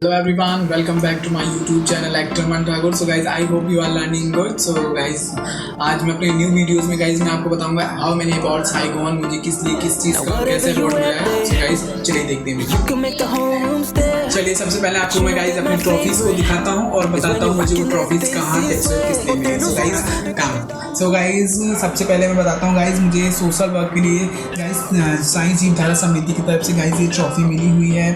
Hello everyone, welcome back to my YouTube channel Actor Man Tagore. So guys, I hope you are learning good. So guys, आज मैं अपने new videos में guys मैं आपको बताऊंगा how many awards I won, मुझे किस लिए किस चीज़ का कैसे अवार्ड मिला है. So guys, चलिए देखते हैं. चलिए सबसे पहले आपको मैं guys अपनी ट्रॉफीज को दिखाता हूँ और बताता हूँ मुझे वो ट्रॉफीज कहाँ कैसे किस लिए मिली. So guys, काम. So guys, सबसे पहले मैं बताता हूँ guys मुझे सोशल वर्क के लिए guys साइंस जीवधारा समिति की तरफ से guys ये ट्रॉफी मिली हुई है.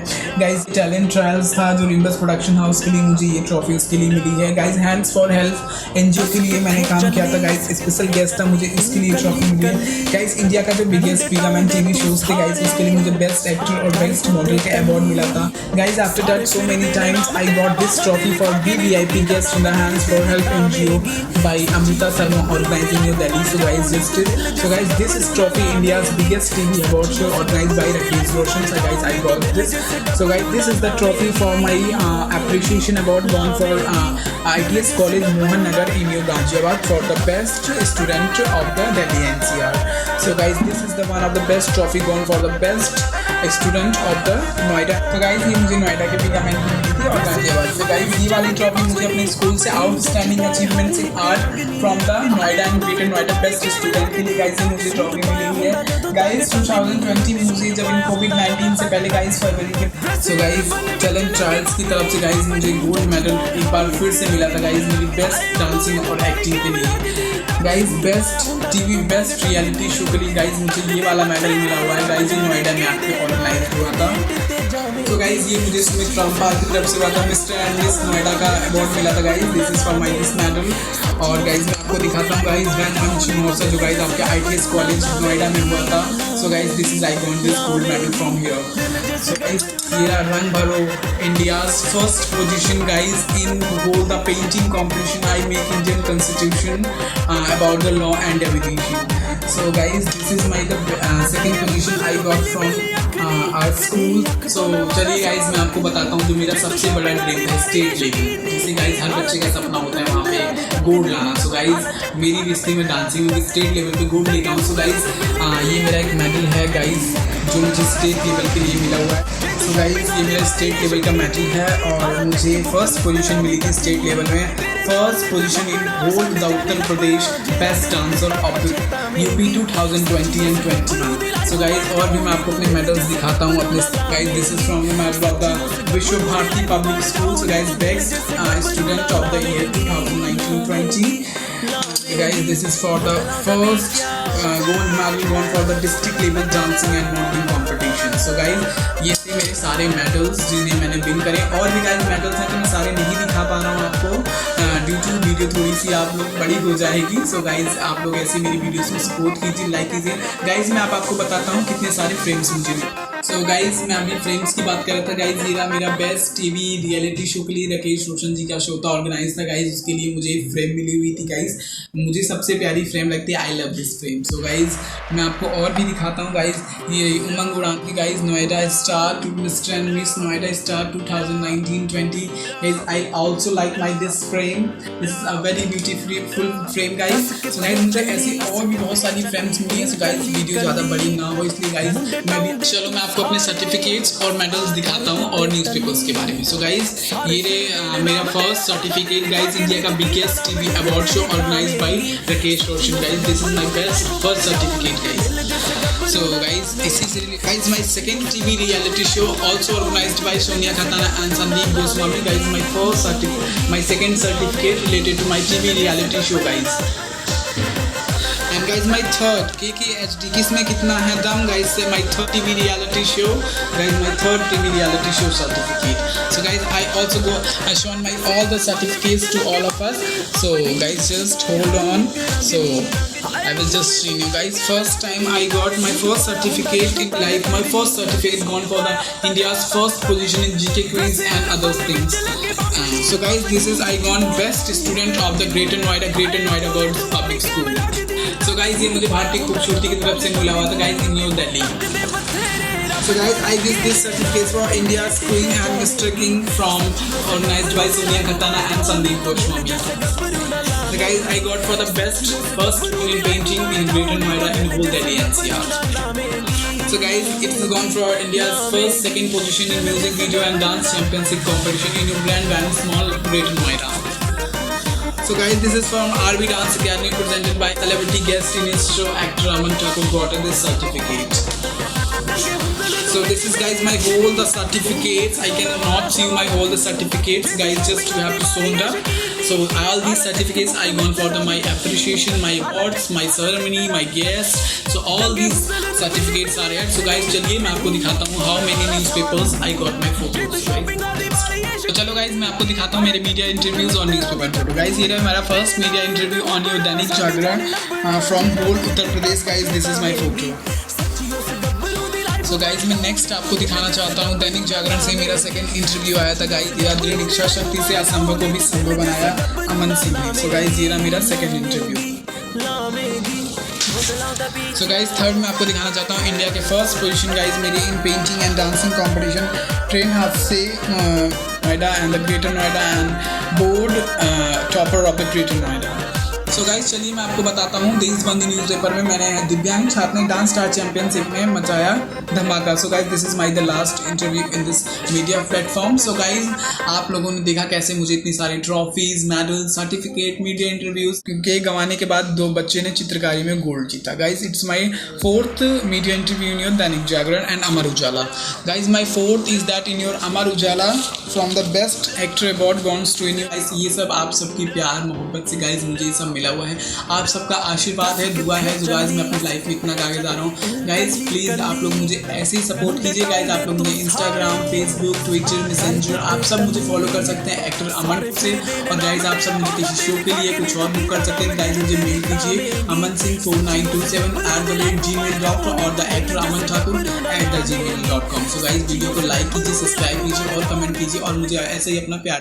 Guys टैलेंट ट्रायल्स था जो रिम्बस प्रोडक्शन हाउस के लिए मुझे ये ट्रॉफी उसके लिए मिली है. Guys hands for health NGO के लिए मैंने काम किया था. गाइज स्पेशल गेस्ट था, मुझे इसके लिए ट्रॉफी मिली है. गाइज इंडिया का जो बिगेस्ट फिलामेंट टीवी शोज थे गाइज उसके लिए मुझे बेस्ट एक्टर और बेस्ट मॉडल का अवार्ड मिला था. Guys after that so many times I got this trophy for VVIP guest in the hands for health NGO by Amrita Sharma organizing New Delhi. So guys this is trophy India's biggest TV award show organized by Rakesh Roshan. So guys I got this. So guys this is the trophy for my appreciation award won for ITS College Mohan Nagar in New Ghaziabad for the best student of the Delhi NCR. So guys, this is the one of the best trophy won for the best student of the Noida. So guys, ये मुझे नोएडा के filament में मिली थी और Ghaziabad. So guys, ये वाली trophy मुझे अपने स्कूल से outstanding achievements in art from the Noida and greater Noida best student के लिए गाइस मुझे ट्रॉफी मिली हुई है. गाइस 2020 मुझे जब इन कोविड-19 से पहले गाइस फरवरी के गाइस टैलेंट ट्रायल्स की तरफ से गाइस मुझे गोल्ड मेडल एक बार फिर से मिला था गाइस मेरी बेस्ट डांसिंग और एक्टिंग के लिए. Guys best TV best reality show के लिए गाइस मुझे ये वाला मेडल मिला हुआ है गाइस नोएडा में आके ऑर्गेनाइज हुआ था. तो गाइस ये मुझे सुमित रामपाल की तरफ से हुआ था. मिस्टर एंड मिस नोएडा का अवार्ड मिला था guys. This is for my this medal. और गाइस मैं आपको दिखाता हूँ गाइस रंगमंच महोत्सव जो गाइस आपके ITS कॉलेज नोएडा में हुआ था. So guys this is I got this gold medal from here. So guys ये रंग भरो India's first position guys in hold the painting competition I make Indian constitution about the law and evidence. So guys, this is my second position I got from our school. So चलिए guys मैं आपको बताता हूँ जो मेरा सबसे बड़ा dream है स्टेट लेवल. जैसे guys हर बच्चे का सपना होता है वहाँ पे गोल्ड लाना. So guys मेरी रिश्ते में डांसिंग में स्टेट लेवल पे गोल्ड लेता हूँ. So guys ये मेरा एक मेडल है guys जो मुझे स्टेट लेवल के लिए मिला हुआ है. So guys ये मेरा स्टेट लेवल का मेडल है और मुझे फर्स्ट पोजीशन मिली थी स्टेट लेवल में. First position in whole the Uttar Pradesh best dancer of the UP 2020 and 21. So guys और भी मैं आपको अपने मेडल्स दिखाता हूँ अपने. guys this is from the medal of the Vishwa Bharati public school. So guys best student of the year 2019-20. guys this is for the first gold medal won for the district level dancing and modeling competition. So guys ये थे मेरे सारे medals जिन्हें मैंने win करे. और भी guys medals हैं तो मैं सारे नहीं दिखा पा रहा हूँ आपको ड्यू टू वीडियो थोड़ी सी आप लोग बड़ी हो जाएगी. सो गाइस आप लोग ऐसी मेरी वीडियोस को सपोर्ट कीजिए, लाइक कीजिए. गाइस मैं आपको बताता हूँ कितने सारे फ्रेम्स मुझे मिले. सो गाइस मैं अभी फ्रेम्स की बात कर रहा था. गाइस ये रहा मेरा बेस्ट टीवी रियलिटी शो के लिए राकेश रोशन जी का शो था ऑर्गेनाइज था गाइस. उसके लिए मुझे फ्रेम मिली हुई थी गाइस. मुझे सबसे प्यारी फ्रेम लगती है I love this frame. So guys मैं आपको और भी दिखाता हूँ. गाइस ये उमंग उड़ान की guys Noida star to mister and miss Noida star 2019-20. Guys I also like my this frame. This is a very beautiful frame guys. So guys मुझे ऐसी और भी बहुत सारी फ्रेम्स मिली है. सो गाइस वीडियो ज़्यादा बड़ी ना हो इसलिए गाइस मैं भी चलो मैं आपको अपने सर्टिफिकेट्स और मेडल्स दिखाता हूँ और न्यूज़पेपर्स के बारे में. सो गाइस ये मेरा फर्स्ट सर्टिफिकेट गाइस इंडिया का biggest TV award show organized by Rakesh Roshan. Guys this is my best first certificate guys. So guys, this is guys my second TV reality show also organized by Sonia Khatana and Sandeep Goswami. Guys my second certificate related to my TV reality show guys. And guys my third KKHD किसमें कितना है दम guys से my third TV reality show guys my third TV reality show certificate. So guys I also shown my all the certificates to all of us. So guys just hold on. So I will just show you guys. First time I got my first certificate in life. My first certificate gone for the India's first position in GK quiz and other things. So guys this is I got best student of the Greater Noida Girls Public School. So guys ये मुझे भारतीय खूबसूरती की तरफ से मिला हुआ था guys in New Delhi. So guys I give this certificate for India's Queen and Mr. King from organized by Sonia Khatana and Sandeep Goswami. So guys I got for the best first role in painting in Greater Noida in whole Delhi NCR. So guys, it has gone for India's first second position in music video and dance championship competition in your grand venue small Greater Noida. So guys, this is from RB Dance Academy presented by celebrity guest in his show actor Aman Thakur got this certificate. So this is guys my whole the certificates. I cannot see my whole the certificates guys, just you have to sound up. So all these certificates I gone for my appreciation, my awards, my ceremony, my guests. So all these certificates are here. So guys चलिए मैं आपको दिखाता हूँ how many newspapers I got my photos. तो चलो guys मैं आपको दिखाता हूँ मेरे मीडिया इंटरव्यूज और न्यूज़पेपर फोटो। गाइज ये रहा हमारा first media interview on your Dainik Jagran from whole Uttar Pradesh. Guys this is my photo. So guys मैं नेक्स्ट आपको दिखाना चाहता हूँ दैनिक जागरण से मेरा सेकंड इंटरव्यू आया था। गाइज यह दृढ़ इच्छा शक्ति से असंभव को भी संभव बनाया अमन सिंह ने। सो गाइज ये रहा मेरा second interview. So guys third मैं आपको दिखाना चाहता हूँ इंडिया के फर्स्ट पोजीशन गाइज मेरी in painting and dancing competition train हादसे Noida and the Greater Noida and board topper of the Greater Noida. So guys चलिए मैं आपको बताता हूँ देशबंधु न्यूज़पेपर में मैंने दिव्यांग छात्र ने डांस स्टार चैंपियनशिप में मचाया धमाका। सो guys this is my the last interview in this media platform. So guys आप लोगों ने देखा कैसे मुझे इतनी सारी trophies, medal, certificate, media interviews के गंवाने के बाद दो बच्चे ने चित्रकारी में गोल्ड जीता। Guys it's my fourth media interview in your Dainik Jagran and Amar Ujala. Guys my fourth is that in your Amar Ujala from the best actor award goes to in your. ये सब आप सबकी प्यार मोहब्बत से गाइज मुझे ये सब मिला हुआ है। आप सबका आशीर्वाद है, दुआ है, जो गाइज मैं अपनी लाइफ में इतना आगे जा रहा हूँ। गाइज प्लीज़ आप लोग मुझे ऐसे ही सपोर्ट कीजिए। गाइज आप लोग मुझे इंस्टाग्राम, फेसबुक, ट्विटर, मैसेंजर आप सब मुझे फॉलो कर सकते हैं एक्टर अमन से। और गाइज आप सब मुझे किसी शो के लिए कुछ और बुक कर सकते हैं। गाइज मुझे मेल कीजिए amanSingh4927@gmail.com और the actor Aman Thakur @gmail.com। So guys video को लाइक कीजिए, सब्सक्राइब कीजिए और कमेंट कीजिए और मुझे ऐसे ही अपना प्यार